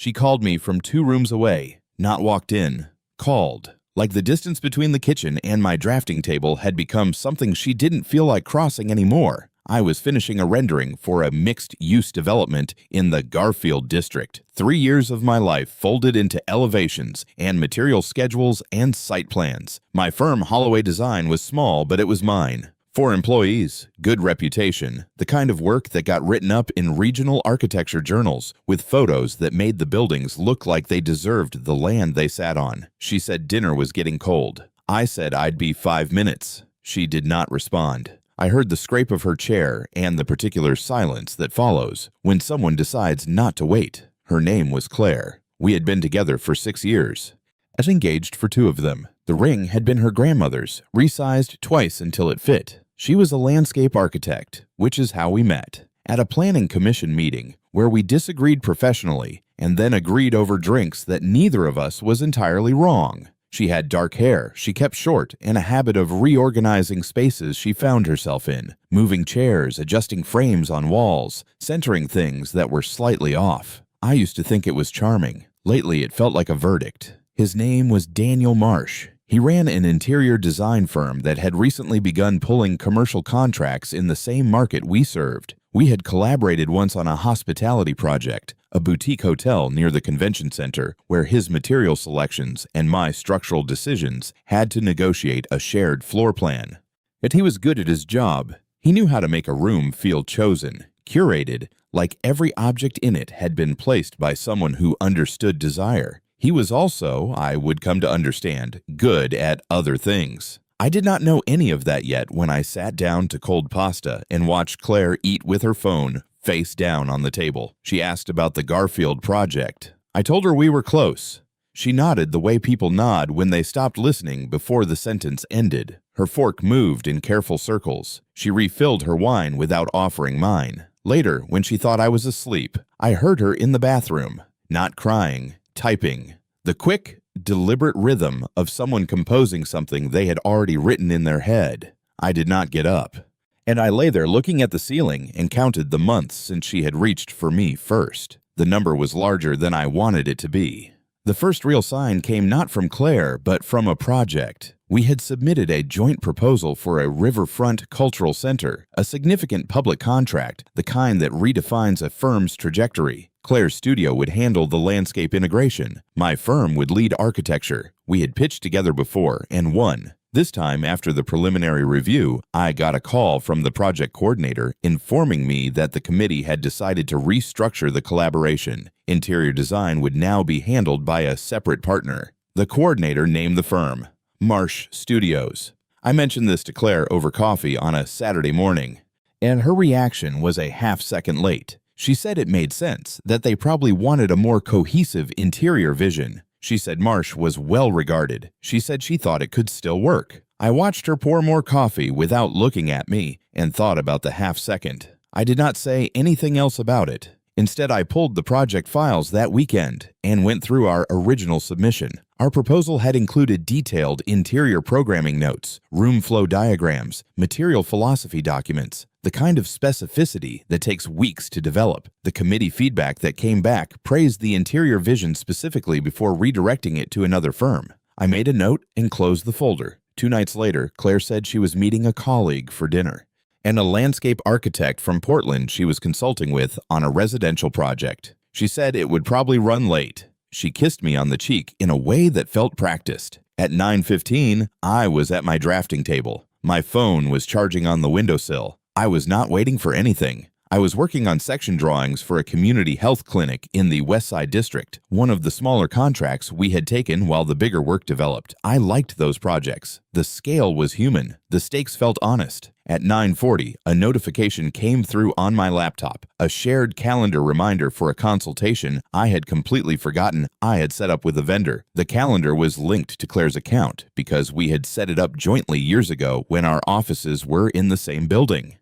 She called me from 2 rooms away, not walked in. Called. Like the distance between the kitchen and my drafting table had become something she didn't feel like crossing anymore. I was finishing a rendering for a mixed-use development in the Garfield district. 3 years of my life folded into elevations and material schedules and site plans. My firm, Holloway Design, was small, but it was mine. 4 employees, good reputation, the kind of work that got written up in regional architecture journals with photos that made the buildings look like they deserved the land they sat on. She said dinner was getting cold. I said I'd be 5 minutes. She did not respond. I heard the scrape of her chair and the particular silence that follows when someone decides not to wait. Her name was Claire. We had been together for 6 years. As engaged for 2 of them. The ring had been her grandmother's, resized twice until it fit. She was a landscape architect, which is how we met. At a planning commission meeting where we disagreed professionally and then agreed over drinks that neither of us was entirely wrong. She had dark hair, she kept short, and a habit of reorganizing spaces she found herself in, moving chairs, adjusting frames on walls, centering things that were slightly off. I used to think it was charming. Lately, it felt like a verdict. His name was Daniel Marsh. He ran an interior design firm that had recently begun pulling commercial contracts in the same market we served. We had collaborated once on a hospitality project, a boutique hotel near the convention center, where his material selections and my structural decisions had to negotiate a shared floor plan. Yet he was good at his job. He knew how to make a room feel chosen, curated, like every object in it had been placed by someone who understood desire. He was also, I would come to understand, good at other things. I did not know any of that yet when I sat down to cold pasta and watched Claire eat with her phone face down on the table. She asked about the Garfield project. I told her we were close. She nodded the way people nod when they stopped listening before the sentence ended. Her fork moved in careful circles. She refilled her wine without offering mine. Later, when she thought I was asleep, I heard her in the bathroom, not crying, typing. The quick, deliberate rhythm of someone composing something they had already written in their head. I did not get up. And I lay there looking at the ceiling and counted the months since she had reached for me first. The number was larger than I wanted it to be. The first real sign came not from Claire, but from a project. We had submitted a joint proposal for a riverfront cultural center, a significant public contract, the kind that redefines a firm's trajectory. Claire's studio would handle the landscape integration. My firm would lead architecture. We had pitched together before and won. This time, after the preliminary review, I got a call from the project coordinator informing me that the committee had decided to restructure the collaboration. Interior design would now be handled by a separate partner. The coordinator named the firm, Marsh Studios. I mentioned this to Claire over coffee on a Saturday morning, and her reaction was a half-second late. She said it made sense, that they probably wanted a more cohesive interior vision. She said Marsh was well regarded. She said she thought it could still work. I watched her pour more coffee without looking at me and thought about the half-second. I did not say anything else about it. Instead, I pulled the project files that weekend and went through our original submission. Our proposal had included detailed interior programming notes, room flow diagrams, material philosophy documents, the kind of specificity that takes weeks to develop. The committee feedback that came back praised the interior vision specifically before redirecting it to another firm. I made a note and closed the folder. 2 nights later, Claire said she was meeting a colleague for dinner and a landscape architect from Portland she was consulting with on a residential project. She said it would probably run late. She kissed me on the cheek in a way that felt practiced. At 9:15, I was at my drafting table. My phone was charging on the windowsill. I was not waiting for anything. I was working on section drawings for a community health clinic in the West Side District, one of the smaller contracts we had taken while the bigger work developed. I liked those projects. The scale was human. The stakes felt honest. At 9:40, a notification came through on my laptop, a shared calendar reminder for a consultation I had completely forgotten I had set up with a vendor. The calendar was linked to Claire's account because we had set it up jointly years ago when our offices were in the same building.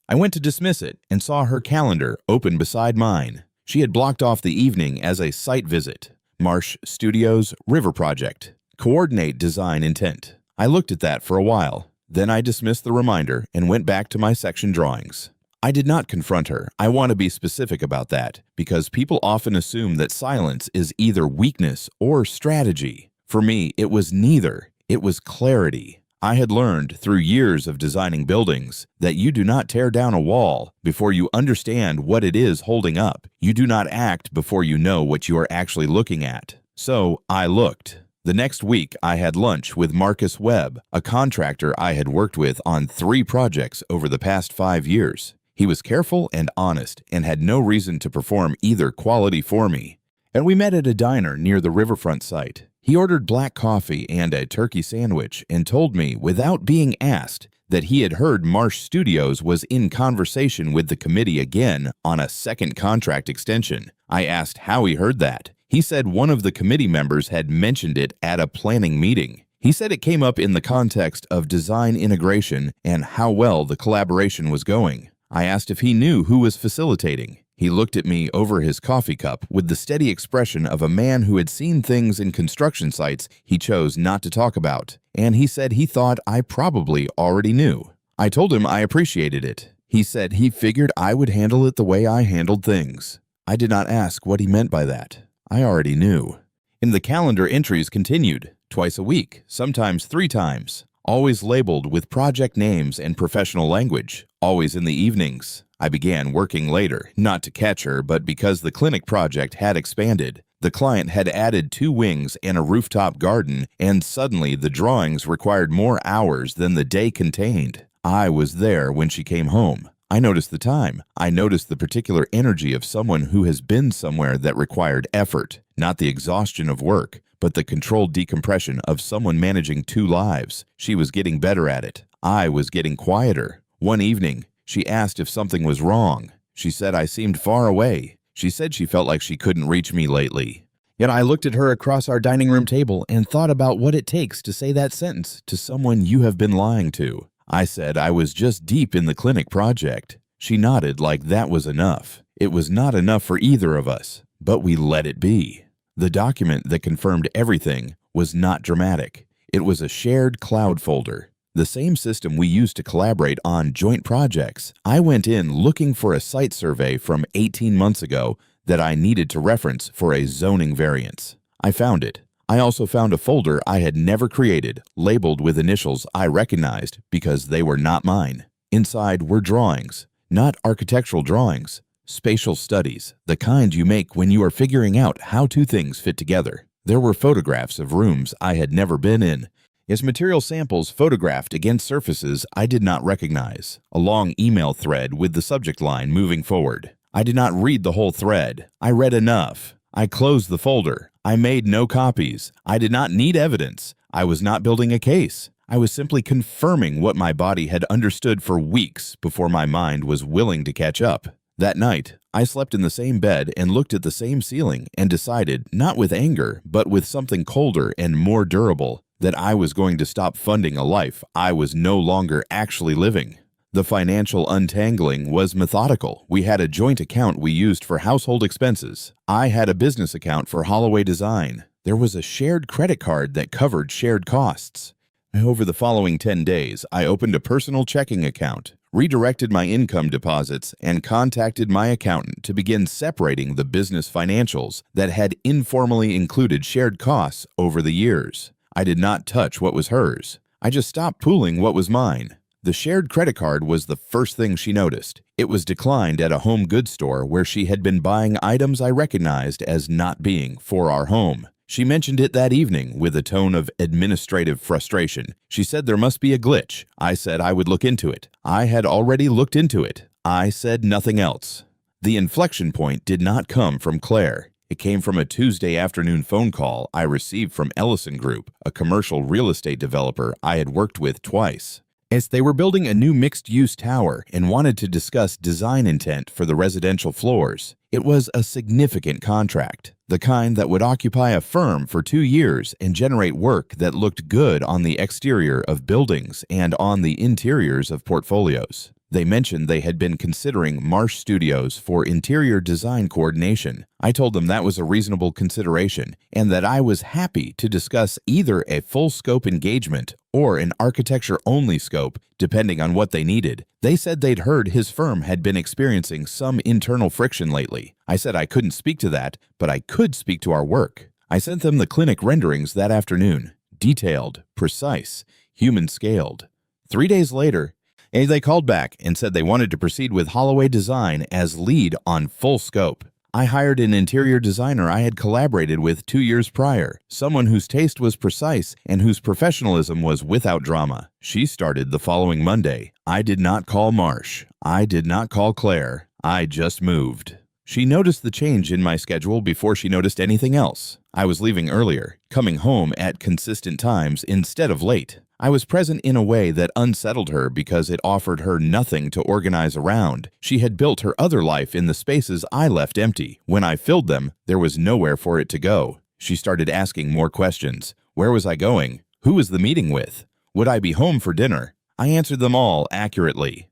I went to dismiss it and saw her calendar open beside mine. She had blocked off the evening as a site visit. Marsh Studios River Project. Coordinate design intent. I looked at that for a while. Then I dismissed the reminder and went back to my section drawings. I did not confront her. I want to be specific about that, because people often assume that silence is either weakness or strategy. For me, it was neither. It was clarity. I had learned through years of designing buildings that you do not tear down a wall before you understand what it is holding up. You do not act before you know what you are actually looking at. So I looked. The next week, I had lunch with Marcus Webb, a contractor I had worked with on 3 projects over the past 5 years. He was careful and honest and had no reason to perform either quality for me. And we met at a diner near the riverfront site. He ordered black coffee and a turkey sandwich and told me, without being asked, that he had heard Marsh Studios was in conversation with the committee again on a second contract extension. I asked how he heard that. He said one of the committee members had mentioned it at a planning meeting. He said it came up in the context of design integration and how well the collaboration was going. I asked if he knew who was facilitating. He looked at me over his coffee cup with the steady expression of a man who had seen things in construction sites he chose not to talk about, and he said he thought I probably already knew. I told him I appreciated it. He said he figured I would handle it the way I handled things. I did not ask what he meant by that. I already knew. And the calendar entries continued, twice a week, sometimes 3 times, always labeled with project names and professional language, always in the evenings. I began working later, not to catch her, but because the clinic project had expanded. The client had added 2 wings and a rooftop garden, and suddenly the drawings required more hours than the day contained. I was there when she came home. I noticed the time. I noticed the particular energy of someone who has been somewhere that required effort, not the exhaustion of work, but the controlled decompression of someone managing 2 lives. She was getting better at it. I was getting quieter. One evening, she asked if something was wrong. She said I seemed far away. She said she felt like she couldn't reach me lately. Yet I looked at her across our dining room table and thought about what it takes to say that sentence to someone you have been lying to. I said I was just deep in the clinic project. She nodded like that was enough. It was not enough for either of us, but we let it be. The document that confirmed everything was not dramatic. It was a shared cloud folder. The same system we use to collaborate on joint projects. I went in looking for a site survey from 18 months ago that I needed to reference for a zoning variance. I found it. I also found a folder I had never created, labeled with initials I recognized because they were not mine. Inside were drawings, not architectural drawings, spatial studies, the kind you make when you are figuring out how 2 things fit together. There were photographs of rooms I had never been in, as material samples photographed against surfaces I did not recognize. A long email thread with the subject line moving forward. I did not read the whole thread. I read enough. I closed the folder. I made no copies. I did not need evidence. I was not building a case. I was simply confirming what my body had understood for weeks before my mind was willing to catch up. That night, I slept in the same bed and looked at the same ceiling and decided, not with anger, but with something colder and more durable, that I was going to stop funding a life I was no longer actually living. The financial untangling was methodical. We had a joint account we used for household expenses. I had a business account for Holloway Design. There was a shared credit card that covered shared costs. Over the following 10 days, I opened a personal checking account, redirected my income deposits, and contacted my accountant to begin separating the business financials that had informally included shared costs over the years. I did not touch what was hers. I just stopped pooling what was mine. The shared credit card was the first thing she noticed. It was declined at a home goods store where she had been buying items I recognized as not being for our home. She mentioned it that evening with a tone of administrative frustration. She said there must be a glitch. I said I would look into it. I had already looked into it. I said nothing else. The inflection point did not come from Claire. It came from a Tuesday afternoon phone call I received from Ellison Group, a commercial real estate developer I had worked with twice. As they were building a new mixed-use tower and wanted to discuss design intent for the residential floors, it was a significant contract, the kind that would occupy a firm for 2 years and generate work that looked good on the exterior of buildings and on the interiors of portfolios. They mentioned they had been considering Marsh Studios for interior design coordination. I told them that was a reasonable consideration and that I was happy to discuss either a full-scope engagement or an architecture-only scope, depending on what they needed. They said they'd heard his firm had been experiencing some internal friction lately. I said I couldn't speak to that, but I could speak to our work. I sent them the clinic renderings that afternoon. Detailed, precise, human-scaled. 3 days later, they called back and said they wanted to proceed with Holloway Design as lead on full scope. I hired an interior designer I had collaborated with 2 years prior, someone whose taste was precise and whose professionalism was without drama. She started the following Monday. I did not call Marsh. I did not call Claire. I just moved. She noticed the change in my schedule before she noticed anything else. I was leaving earlier, coming home at consistent times instead of late. I was present in a way that unsettled her because it offered her nothing to organize around. She had built her other life in the spaces I left empty. When I filled them, there was nowhere for it to go. She started asking more questions. Where was I going? Who was the meeting with? Would I be home for dinner? I answered them all accurately.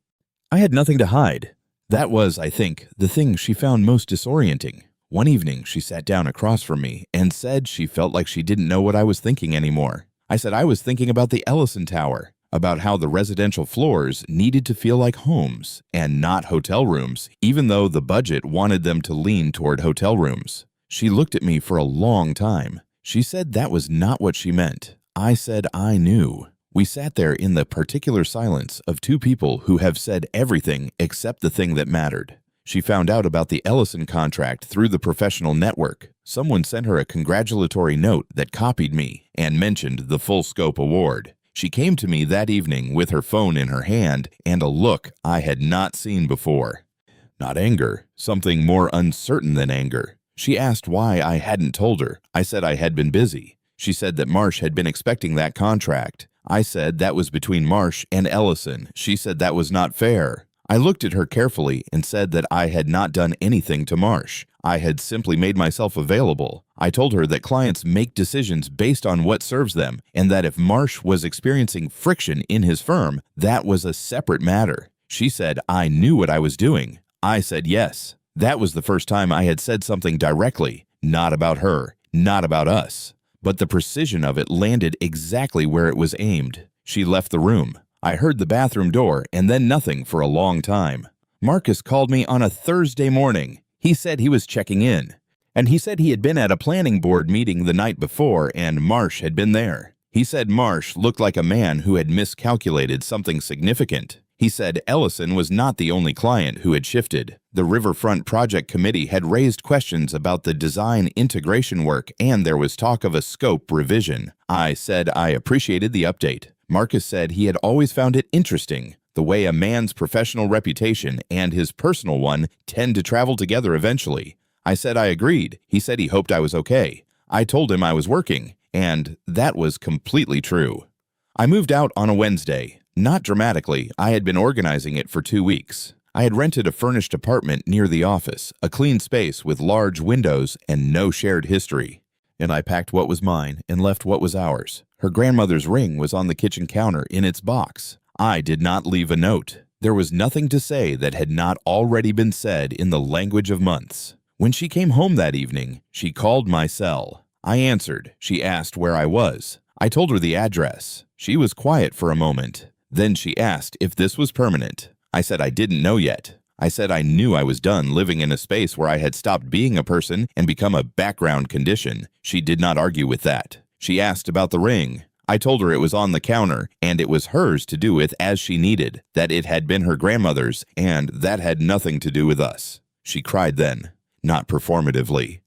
I had nothing to hide. That was, I think, the thing she found most disorienting. One evening, she sat down across from me and said she felt like she didn't know what I was thinking anymore. I said I was thinking about the Ellison Tower, about how the residential floors needed to feel like homes and not hotel rooms, even though the budget wanted them to lean toward hotel rooms. She looked at me for a long time. She said that was not what she meant. I said I knew. We sat there in the particular silence of two people who have said everything except the thing that mattered. She found out about the Ellison contract through the professional network. Someone sent her a congratulatory note that copied me and mentioned the full scope award. She came to me that evening with her phone in her hand and a look I had not seen before. Not anger, something more uncertain than anger. She asked why I hadn't told her. I said I had been busy. She said that Marsh had been expecting that contract. I said that was between Marsh and Ellison. She said that was not fair. I looked at her carefully and said that I had not done anything to Marsh. I had simply made myself available. I told her that clients make decisions based on what serves them, and that if Marsh was experiencing friction in his firm, that was a separate matter. She said I knew what I was doing. I said yes. That was the first time I had said something directly, not about her, not about us. But the precision of it landed exactly where it was aimed. She left the room. I heard the bathroom door and then nothing for a long time. Marcus called me on a Thursday morning. He said he was checking in. And he said he had been at a planning board meeting the night before and Marsh had been there. He said Marsh looked like a man who had miscalculated something significant. He said Ellison was not the only client who had shifted. The Riverfront Project Committee had raised questions about the design integration work and there was talk of a scope revision. I said I appreciated the update. Marcus said he had always found it interesting, the way a man's professional reputation and his personal one tend to travel together eventually. I said I agreed. He said he hoped I was okay. I told him I was working, and that was completely true. I moved out on a Wednesday. Not dramatically, I had been organizing it for 2 weeks. I had rented a furnished apartment near the office, a clean space with large windows and no shared history. And I packed what was mine and left what was ours. Her grandmother's ring was on the kitchen counter in its box. I did not leave a note. There was nothing to say that had not already been said in the language of months. When she came home that evening, she called my cell. I answered. She asked where I was. I told her the address. She was quiet for a moment. Then she asked if this was permanent. I said I didn't know yet. I said I knew I was done living in a space where I had stopped being a person and become a background condition. She did not argue with that. She asked about the ring. I told her it was on the counter and it was hers to do with as she needed, that it had been her grandmother's and that had nothing to do with us. She cried then, not performatively.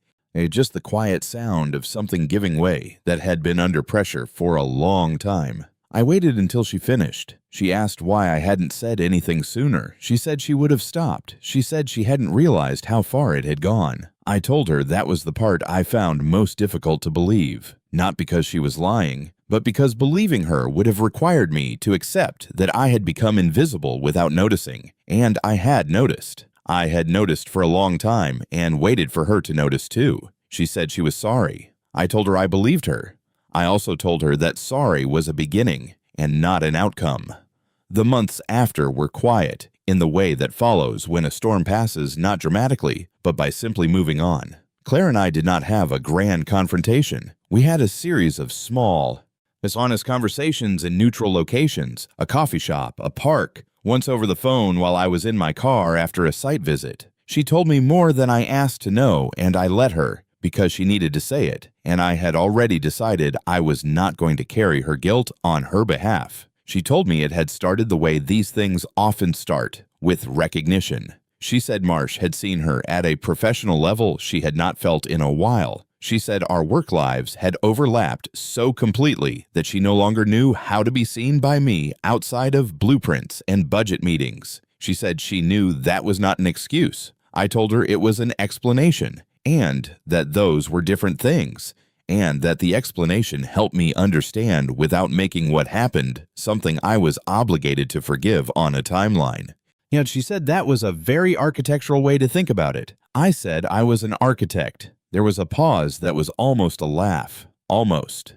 Just the quiet sound of something giving way that had been under pressure for a long time. I waited until she finished. She asked why I hadn't said anything sooner. She said she would have stopped. She said she hadn't realized how far it had gone. I told her that was the part I found most difficult to believe. Not because she was lying, but because believing her would have required me to accept that I had become invisible without noticing. And I had noticed. I had noticed for a long time and waited for her to notice too. She said she was sorry. I told her I believed her. I also told her that sorry was a beginning and not an outcome. The months after were quiet in the way that follows when a storm passes not dramatically, but by simply moving on. Claire and I did not have a grand confrontation. We had a series of small, As honest conversations in neutral locations, a coffee shop, a park, once over the phone while I was in my car after a site visit. She told me more than I asked to know, and I let her, because she needed to say it, and I had already decided I was not going to carry her guilt on her behalf. She told me it had started the way these things often start, with recognition. She said Marsh had seen her at a professional level she had not felt in a while. She said our work lives had overlapped so completely that she no longer knew how to be seen by me outside of blueprints and budget meetings. She said she knew that was not an excuse. I told her it was an explanation, and that those were different things, and that the explanation helped me understand without making what happened something I was obligated to forgive on a timeline. Yet she said that was a very architectural way to think about it. I said I was an architect. There was a pause that was almost a laugh. Almost.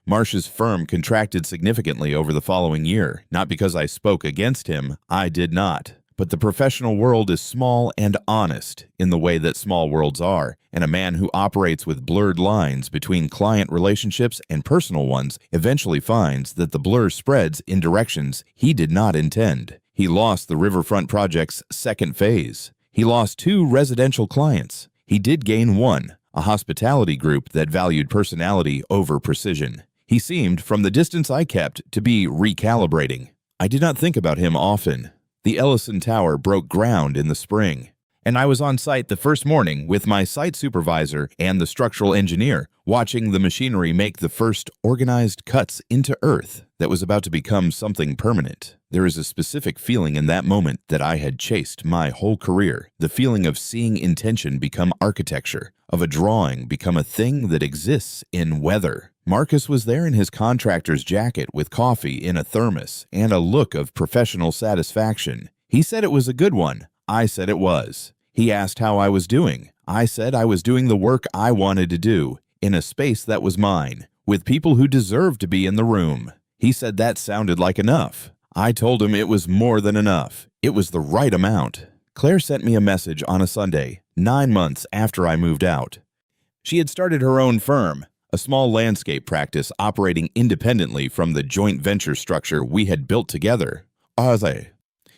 Marsh's firm contracted significantly over the following year, not because I spoke against him, I did not. But the professional world is small and honest in the way that small worlds are, and a man who operates with blurred lines between client relationships and personal ones eventually finds that the blur spreads in directions he did not intend. He lost the Riverfront project's second phase. He lost 2 residential clients. He did gain 1, a hospitality group that valued personality over precision. He seemed, from the distance I kept, to be recalibrating. I did not think about him often. The Ellison Tower broke ground in the spring, and I was on site the first morning with my site supervisor and the structural engineer, watching the machinery make the first organized cuts into earth that was about to become something permanent. There is a specific feeling in that moment that I had chased my whole career, the feeling of seeing intention become architecture, of a drawing become a thing that exists in weather. Marcus was there in his contractor's jacket with coffee in a thermos and a look of professional satisfaction. He said it was a good one. I said it was. He asked how I was doing. I said I was doing the work I wanted to do, in a space that was mine, with people who deserved to be in the room. He said that sounded like enough. I told him it was more than enough. It was the right amount. Claire sent me a message on a Sunday, 9 months after I moved out. She had started her own firm, a small landscape practice operating independently from the joint venture structure we had built together.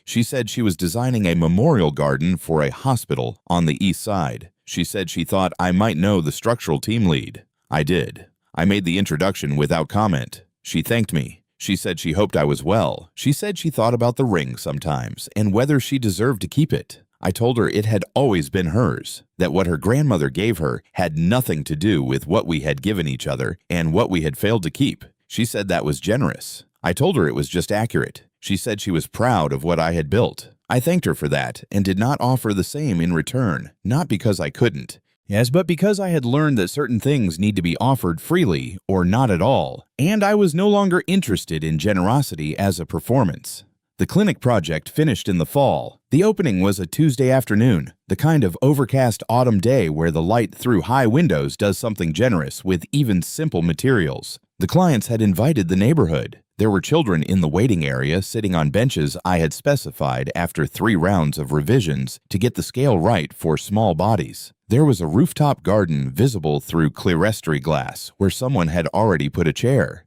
She said she was designing a memorial garden for a hospital on the east side. She said she thought I might know the structural team lead. I did. I made the introduction without comment. She thanked me. She said she hoped I was well. She said she thought about the ring sometimes and whether she deserved to keep it. I told her it had always been hers, that what her grandmother gave her had nothing to do with what we had given each other and what we had failed to keep. She said that was generous. I told her it was just accurate. She said she was proud of what I had built. I thanked her for that and did not offer the same in return, not because I couldn't. Yes, but because I had learned that certain things need to be offered freely or not at all, and I was no longer interested in generosity as a performance. The clinic project finished in the fall. The opening was a Tuesday afternoon, the kind of overcast autumn day where the light through high windows does something generous with even simple materials. The clients had invited the neighborhood. There were children in the waiting area sitting on benches I had specified after 3 rounds of revisions to get the scale right for small bodies. There was a rooftop garden visible through clerestory glass where someone had already put a chair.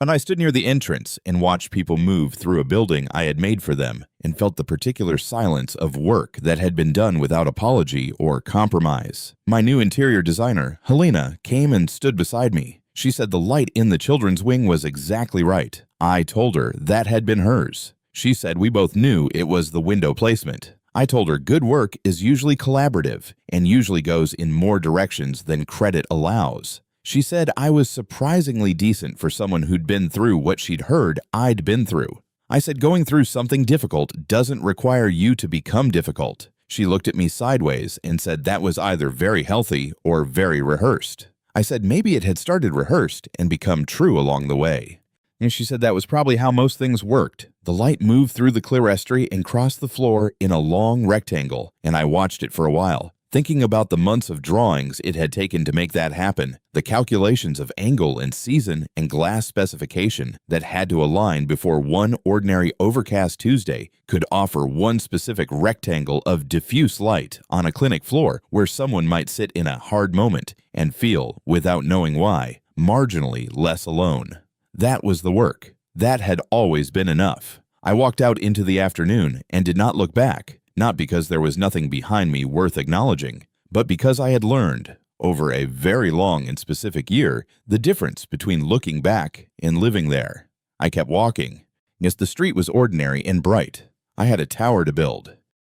And I stood near the entrance and watched people move through a building I had made for them and felt the particular silence of work that had been done without apology or compromise. My new interior designer, Helena, came and stood beside me. She said the light in the children's wing was exactly right. I told her that had been hers. She said we both knew it was the window placement. I told her good work is usually collaborative and usually goes in more directions than credit allows. She said I was surprisingly decent for someone who'd been through what she'd heard I'd been through. I said going through something difficult doesn't require you to become difficult. She looked at me sideways and said that was either very healthy or very rehearsed. I said maybe it had started rehearsed and become true along the way. And she said that was probably how most things worked. The light moved through the clerestory and crossed the floor in a long rectangle, and I watched it for a while, thinking about the months of drawings it had taken to make that happen, the calculations of angle and season and glass specification that had to align before one ordinary overcast Tuesday could offer one specific rectangle of diffuse light on a clinic floor where someone might sit in a hard moment and feel, without knowing why, marginally less alone. That was the work. That had always been enough. I walked out into the afternoon and did not look back, not because there was nothing behind me worth acknowledging, but because I had learned, over a very long and specific year, the difference between looking back and living there. I kept walking. Yes, the street was ordinary and bright. I had a tower to build,